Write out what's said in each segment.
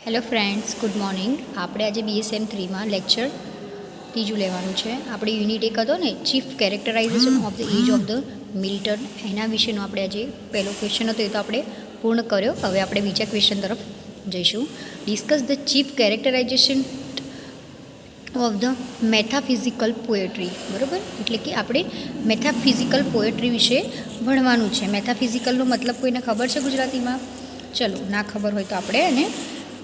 Hello friends, good morning. આપણે આજે BSM 3માં lecture ત્રીજું લેવાનું છે. આપણે યુનિટ એક હતો ને, chief characterization of the age of the Milton, એના વિશેનો આપણે આજે પહેલો ક્વેશ્ચન હતો, એ તો આપણે પૂર્ણ કર્યો. હવે આપણે બીજા ક્વેશ્ચન તરફ જઈશું. Discuss the chief characterization of the metaphysical poetry. બરાબર, એટલે કે આપણે મેથાફિઝિકલ પોએટ્રી વિશે ભણવાનું છે. મેથાફિઝિકલનો મતલબ કોઈને ખબર છે ગુજરાતીમાં? ચલો, ના ખબર હોય તો આપણે એને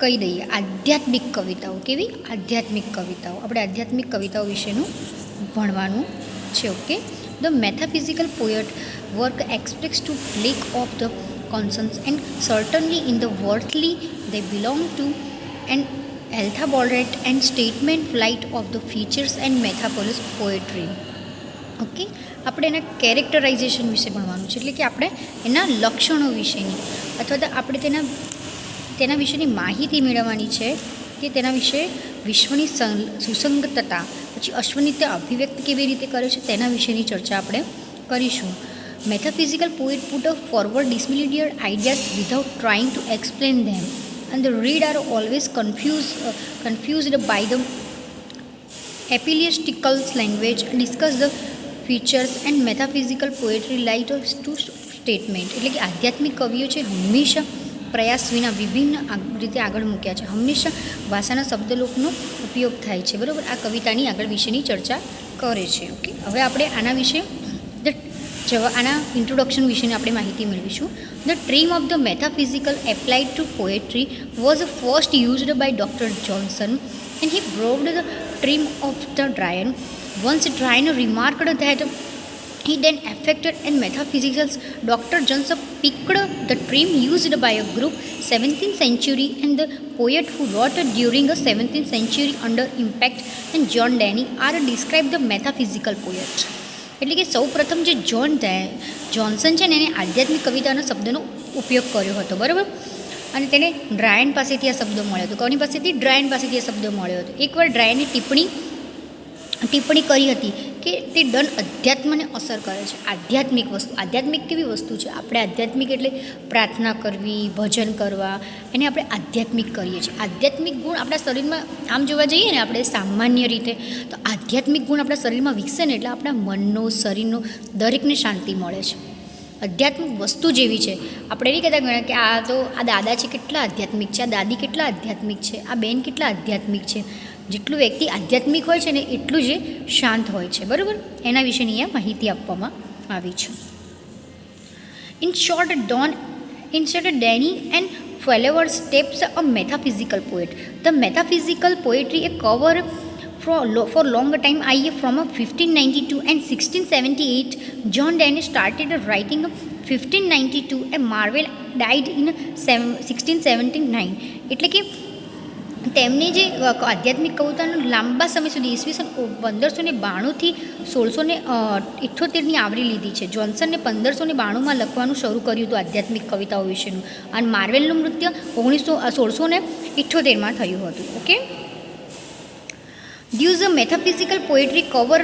કહી દઈએ. આધ્યાત્મિક કવિતાઓ. કેવી? આધ્યાત્મિક કવિતાઓ. આપણે આધ્યાત્મિક કવિતાઓ વિશેનું ભણવાનું છે. Okay. The metaphysical poet work express to lack of the conscience and certainly in the worldly they belong to an elaborate and statement flight of the features and metaphors poetry. Okay, આપણે એના કેરેક્ટરાઇઝેશન વિશે ભણવાનું છે, એટલે કે આપણે એના લક્ષણો વિશેની અથવા તો આપણે તેના વિશેની માહિતી મેળવવાની છે કે તેના વિશે વિશ્વની સુસંગતતા, પછી અશ્વની અભિવ્યક્ત કેવી રીતે કરે છે તેના વિશેની ચર્ચા આપણે કરીશું. Metaphysical poet put forward dismilliard ideas without trying to explain them, and the reader are always confused by the epileistical language. Discuss the features and metaphysical poetry light to statement. એટલે કે આધ્યાત્મિક કવિઓ છે હંમેશા પ્રયાસ વિના વિભિન્ન રીતે આગળ મૂક્યા છે. હંમેશા ભાષાના શબ્દલોકનો ઉપયોગ થાય છે. બરાબર, આ કવિતાની આગળ વિશેની ચર્ચા કરે છે. ઓકે, હવે આપણે આના વિશે આના ઇન્ટ્રોડક્શન વિશેની આપણે માહિતી મેળવીશું. The term of the metaphysical applied to poetry was first used by doctor Johnson, and he broad the term of the Dryden. Once Dryden remarked that he then affected and metaphysics, Dr. Johnson picked the dream used by a group 17th century and the poet who wrote during the 17th century under impact and John Dany are described the metaphysical poet. એટલે કે સૌ પ્રથમ જે Johnson છે ને, એને આધ્યાત્મિક કવિતાના શબ્દનો ઉપયોગ કર્યો હતો. બરાબર, અને તેને ડ્રાયન પાસેથી આ શબ્દો મળ્યો હતો. કોની પાસેથી? ડ્રાયન પાસેથી આ શબ્દો મળ્યો હતો. એકવાર ડ્રાયને ટિપ્પણી કરી હતી કે તે ડન અધ્યાત્મને અસર કરે છે. આધ્યાત્મિક વસ્તુ, આધ્યાત્મિક કેવી વસ્તુ છે? આપણે આધ્યાત્મિક એટલે પ્રાર્થના કરવી, ભજન કરવા, એને આપણે આધ્યાત્મિક કરીએ છીએ. આધ્યાત્મિક ગુણ આપણા શરીરમાં આમ જોવા જઈએ ને આપણે સામાન્ય રીતે, તો આધ્યાત્મિક ગુણ આપણા શરીરમાં વિકસે ને એટલે આપણા મનનો, શરીરનો દરેકને શાંતિ મળે છે. આધ્યાત્મિક વસ્તુ જેવી છે. આપણે નહીં કહેતા કે આ દાદા છે કેટલા આધ્યાત્મિક છે, આ દાદી કેટલા આધ્યાત્મિક છે, આ બેન કેટલા આધ્યાત્મિક છે. જેટલું વ્યક્તિ આધ્યાત્મિક હોય છે ને એટલું જ શાંત હોય છે. બરાબર, એના વિશેની અહીંયા માહિતી આપવામાં આવી છે. In short, Dany and follower steps a metaphysical poet. The metaphysical poetry a cover for long time. From 1592 and 1678, John Dany started writing 1592 and Marvel died in 1679. એટલે કે તેમની જે આધ્યાત્મિક કવિતાનો લાંબા સમય સુધી ઈસવીસન 1592થી 1678ની આવરી લીધી છે. જોન્સનને 1592માં લખવાનું શરૂ કર્યું હતું આધ્યાત્મિક કવિતાઓ વિશેનું, અને માર્વેલનું મૃત્યુ 1678માં થયું હતું. Okay, These metaphysical poetry cover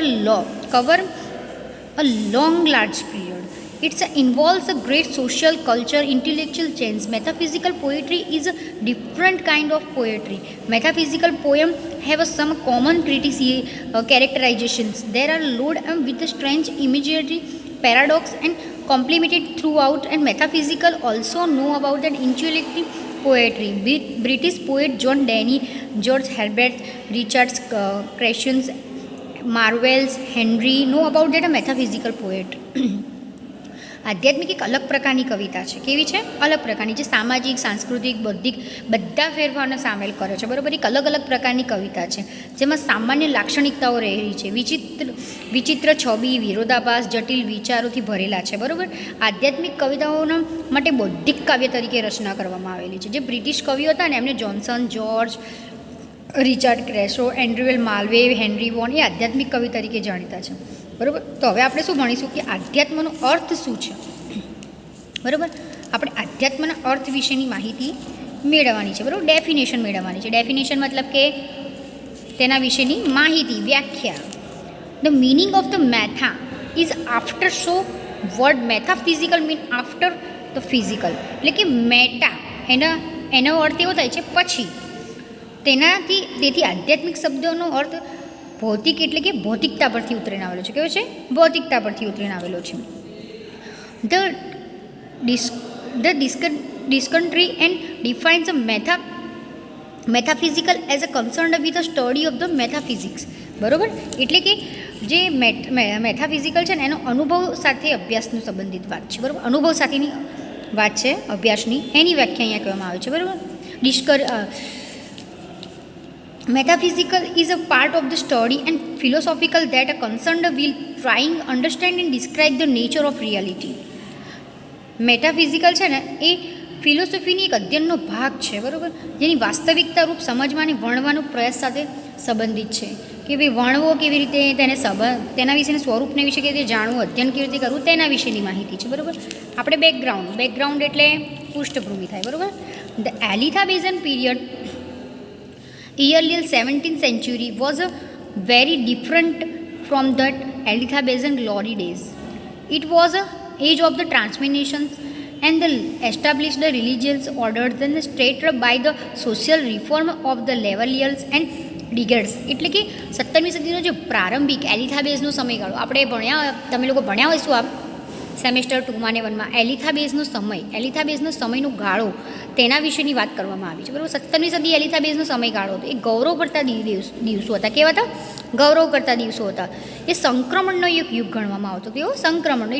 a long large period. It involves a great social, culture, intellectual change. Metaphysical poetry is a different kind of poetry. Metaphysical poems have some common characterizations. There are loaded with strange imagery, paradox, and complemented throughout. And metaphysical also know about that intellectual poetry. British poet John Dany, George Herbert, Richard Crescens, Marvell, Henry know about that a metaphysical poet. આધ્યાત્મિક એક અલગ પ્રકારની કવિતા છે. કેવી છે? અલગ પ્રકારની, જે સામાજિક, સાંસ્કૃતિક, બૌદ્ધિક બધા ફેરફારને સામેલ કરે છે. બરાબર, એક અલગ અલગ પ્રકારની કવિતા છે જેમાં સામાન્ય લાક્ષણિકતાઓ રહેલી છે. વિચિત્ર છબી, વિરોધાભાસ, જટિલ વિચારોથી ભરેલા છે. બરાબર, આધ્યાત્મિક કવિતાઓના માટે બૌદ્ધિક કાવ્ય તરીકે રચના કરવામાં આવેલી છે. જે બ્રિટિશ કવિઓ હતા ને, એમને Johnson, George, Richard Crashaw, Andrew Marvell, Henry Vaughan એ આધ્યાત્મિક કવિ તરીકે જાણીતા છે. બરાબર, તો હવે આપણે શું ભણીશું કે આધ્યાત્મનો અર્થ શું છે. બરાબર, આપણે આધ્યાત્મના અર્થ વિશેની માહિતી મેળવવાની છે. બરાબર, ડેફિનેશન મેળવવાની છે. ડેફિનેશન મતલબ કે તેના વિશેની માહિતી, વ્યાખ્યા. The meaning of the meta is after. So word metaphysical mean after the physical, એટલે કે મેટા એનો અર્થ એવો થાય છે પછી. તેથી આધ્યાત્મિક શબ્દનો અર્થ ભૌતિક એટલે કે ભૌતિકતા પરથી ઉતરીને આવેલો છે. કેવો છે? ભૌતિકતા પરથી ઉતરીને આવેલો છે. The dictionary and defines a metaphysical as a concerned with the study of the metaphysics. બરાબર? એટલે કે જે મેથાફિઝિકલ છે ને એનો અનુભવ સાથે અભ્યાસનું સંબંધિત વાત છે. બરાબર? અનુભવ સાથેની વાત છે અભ્યાસની, એની વ્યાખ્યા અહીંયા કહેવામાં આવે છે. બરાબર? Metaphysical is a part of the study and philosophical that are concerned with trying understand and describe the nature of reality. મેટાફિઝિકલ છે ને એ ફિલોસોફીની એક અધ્યયનનો ભાગ છે. બરાબર? જેની વાસ્તવિકતા રૂપ સમજવા અને વણવાનો પ્રયાસ સાથે સંબંધિત છે. કે ભાઈ વણવો કેવી રીતે, તેના વિશેના સ્વરૂપને વિશે કેવી રીતે જાણવું, અધ્યયન કેવી રીતે કરવું, તેના વિશેની માહિતી છે. બરાબર? આપણે બેકગ્રાઉન્ડ એટલે પૃષ્ઠભૂમિ થાય. બરાબર? The Elizabethan period early 17th century was a very different from that Elizabethan glory days. It was a age of the transformations and the established the religious orders and stated by the social reform of the Leveliers and Diggers. એટલે કે 17મી સદીનો જે પ્રારંભિક એલિથાબેઝનો સમયગાળો આપણે તમે લોકો ભણ્યા હોઈશું આ સેમેસ્ટર 2માં ને 1માં. એલિથાબેઝનો સમયનો ગાળો તેના વિશેની વાત કરવામાં આવી છે. બરાબર? 17મી સદી એલિથાબેઝનો સમયગાળો હતો. એ ગૌરવ કરતા દિવસો હતા. કેવા હતા? ગૌરવ કરતા દિવસો હતા. એ સંક્રમણનો યુગ ગણવામાં આવતો. તેઓ સંક્રમણનો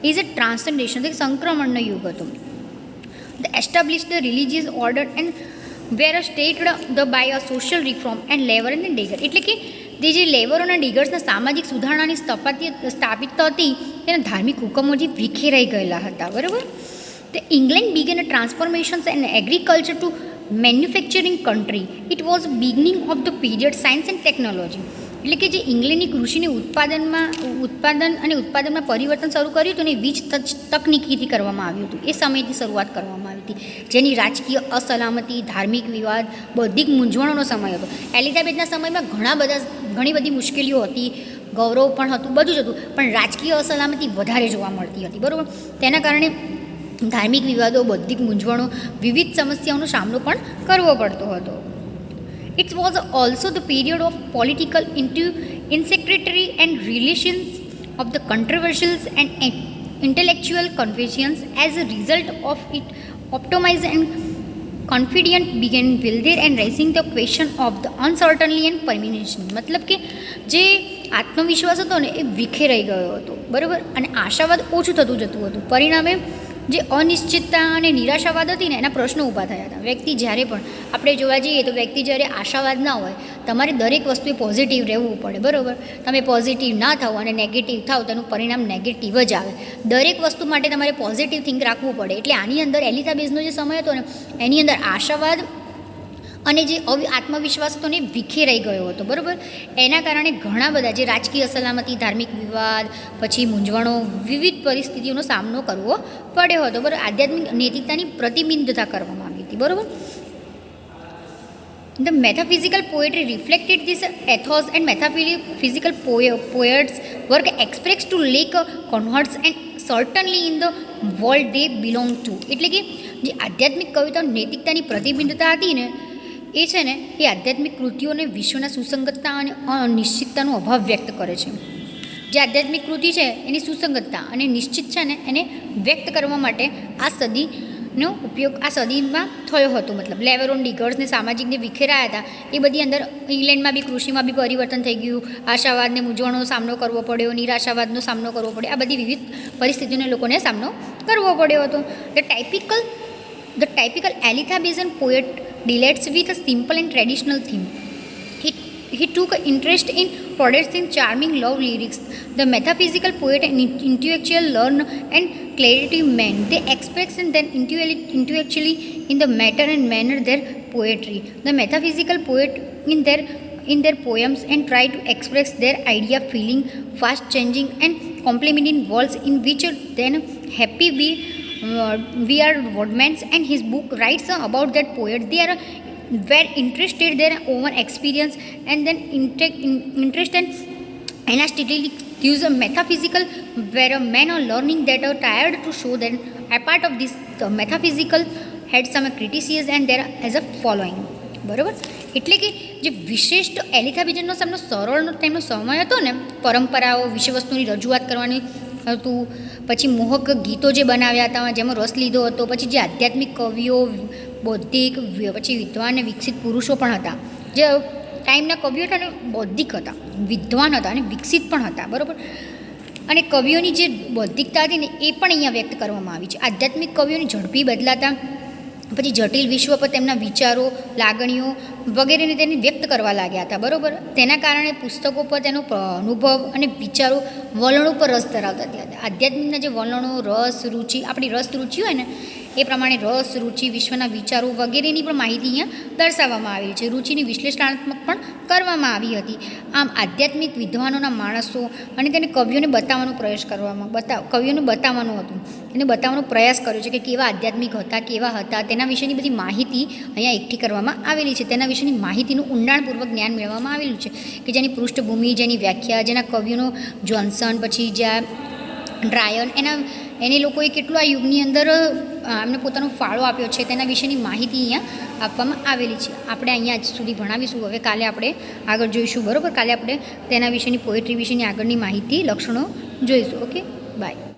ઇઝ અ ટ્રાન્સન્ડેશન, સંક્રમણનો યુગ હતો. The established the religious order and were stated the by a social reform and labour and digger. એટલે કે તે જે લેવરો અને ડિગર્સના સામાજિક સુધારણાની સ્થાપિત હતી તેના ધાર્મિક હુકમો જે વિખેરાઈ ગયેલા હતા. બરાબર? The England began a transformations and agriculture to manufacturing country. It was beginning of the period science and technology. એટલે કે જે ઇંગ્લેન્ડની કૃષિની ઉત્પાદનમાં પરિવર્તન શરૂ કર્યું હતું ને વીજ તકનીકીથી કરવામાં આવ્યું હતું. એ સમયથી શરૂઆત કરવામાં આવી હતી, જેની રાજકીય અસલામતી, ધાર્મિક વિવાદ, બૌદ્ધિક મૂંઝવણોનો સમય હતો. એલિઝાબેથના સમયમાં ઘણી બધી મુશ્કેલીઓ હતી, ગૌરવ પણ હતું, બધું જ હતું, પણ રાજકીય અસલામતી વધારે જોવા મળતી હતી. બરાબર? તેના કારણે ધાર્મિક વિવાદો, બૌદ્ધિક મૂંઝવણો, વિવિધ સમસ્યાઓનો સામનો પણ કરવો પડતો હતો. It was also the period of political insecurity and relations of the controversial and intellectual confusions. As a result of it, optimism and confidence began building and raising the question of the uncertainty and permanence. મતલબ કે જે આત્મવિશ્વાસ હતો ને એ વિખેરાઈ ગયો હતો. બરાબર? અને આશાવાદ ઓછું થતું જતું હતું. પરિણામે જે અનિશ્ચિતતા અને નિરાશાવાદ હતી ને એના પ્રશ્નો ઊભા થયા હતા. વ્યક્તિ જ્યારે પણ આપણે જોવા જઈએ તો વ્યક્તિ જ્યારે આશાવાદ ના હોય, તમારે દરેક વસ્તુએ પોઝિટિવ રહેવું પડે. બરાબર? તમે પોઝિટિવ ના થાવ અને નેગેટિવ થાવ તેનું પરિણામ નેગેટિવ જ આવે. દરેક વસ્તુ માટે તમારે પોઝિટિવ થિંક રાખવું પડે. એટલે આની અંદર એલિઝાબેથનો જે સમય હતો ને એની અંદર આશાવાદ અને જે આત્મવિશ્વાસ હતો ને વિખેરાઈ ગયો હતો. બરાબર? એના કારણે ઘણા બધા જે રાજકીય અસલામતી, ધાર્મિક વિવાદ, પછી મૂંઝવણો, વિવિધ પરિસ્થિતિઓનો સામનો કરવો પડ્યો હતો. બરાબર? આધ્યાત્મિક નૈતિકતાની પ્રતિબિંબતા કરવામાં આવી હતી. બરાબર? The metaphysical poetry reflected this ethos and metaphysical poets work expressed to lake converts and certainly in the world they belong to. એટલે કે જે આધ્યાત્મિક કવિતાઓ નૈતિકતાની પ્રતિબિંબતા હતી ને એ છે ને એ આધ્યાત્મિક કૃતિઓને વિશ્વના સુસંગતતા અને અનિશ્ચિતતાનો અભાવ વ્યક્ત કરે છે. જે આધ્યાત્મિક કૃતિ છે એની સુસંગતતા અને નિશ્ચિત છે ને એને વ્યક્ત કરવા માટે આ સદીનો ઉપયોગ આ સદીમાં થયો હતો. મતલબ લેવરોન ડિગર્સને સામાજિકને વિખેરાયા હતા એ બધી અંદર ઇંગ્લેન્ડમાં બી કૃષિમાં બી પરિવર્તન થઈ ગયું, આશાવાદને મૂંઝવણનો સામનો કરવો પડ્યો, નિરાશાવાદનો સામનો કરવો પડ્યો, આ બધી વિવિધ પરિસ્થિતિઓને લોકોને સામનો કરવો પડ્યો હતો. The typical Elizabethan poet deals with a simple and traditional theme. He took interest in producing charming love lyrics. The metaphysical poet and intellectual learn and creative man. They express them intellectually in the matter and manner their poetry. The metaphysical poet in their poems and try to express their idea, feeling, fast changing and complementing worlds in which then happy we are Woodman and his book writes about that poet. They are were interested their own experience and then interest and elasticity gives a metaphysical where a man are learning that are tired to show that a part of this metaphysical had some criticise and there as a following. બરાબર, એટલે કે જે વિશિષ્ટ એલિઝાબેથનનો સામનો સરળનો ટાઈમનો સમય હતો ને, પરંપરાઓ વિષય વસ્તુની રજૂઆત કરવાની હતું, પછી મોહક ગીતો જે બનાવ્યા હતા જેમાં રસ લીધો હતો, પછી જે આધ્યાત્મિક કવિઓ, બૌદ્ધિક, પછી વિદ્વાન અને વિકસિત પુરુષો પણ હતા. જે ટાઈમના કવિઓ હતા ને બૌદ્ધિક હતા, વિદ્વાન હતા અને વિકસિત પણ હતા. બરાબર, અને કવિઓની જે બૌદ્ધિકતા હતી ને એ પણ અહીંયા વ્યક્ત કરવામાં આવી છે. આધ્યાત્મિક કવિઓની ઝડપી બદલાતા પછી જટિલ વિશ્વ પર તેમના વિચારો, લાગણીઓ વગેરેને તેને વ્યક્ત કરવા લાગ્યા હતા. બરાબર, તેના કારણે પુસ્તકો પર તેનો અનુભવ અને વિચારો, વલણો પર રસ ધરાવતા હતા. આધ્યાત્મિકના જે વલણો, રસ, રુચિ, આપણી રસ રુચિ હોય ને એ પ્રમાણે રસ, રુચિ, વિશ્વના વિચારો વગેરેની પણ માહિતી અહીંયા દર્શાવવામાં આવી છે. રુચિની વિશ્લેષણાત્મક પણ કરવામાં આવી હતી. આમ આધ્યાત્મિક વિદ્વાનોના માણસો અને તેને કવિઓને બતાવવાનો પ્રયાસ કવિઓને બતાવવાનું હતું, એને બતાવવાનો પ્રયાસ કર્યો છે કે કેવા આધ્યાત્મિક હતા, કેવા હતા, તેના વિશેની બધી માહિતી અહીંયા એકઠી કરવામાં આવેલી છે. તેના વિશેની માહિતીનું ઊંડાણપૂર્વક જ્ઞાન મેળવવામાં આવેલું છે કે જેની પૃષ્ઠભૂમિ, જેની વ્યાખ્યા, જેના કવિઓનો જોન્સન, પછી જ્યાં ડ્રાયન, એને લોકોએ કેટલું આ યુગની અંદર એમને પોતાનો ફાળો આપ્યો છે તેના વિશેની માહિતી અહીંયા આપવામાં આવેલી છે. આપણે અહીંયા આજ સુધી ભણાવીશું. હવે કાલે આપણે આગળ જોઈશું. બરાબર, કાલે આપણે તેના વિશેની પોએટ્રી વિશેની આગળની માહિતી, લક્ષણો જોઈશું. Okay, by.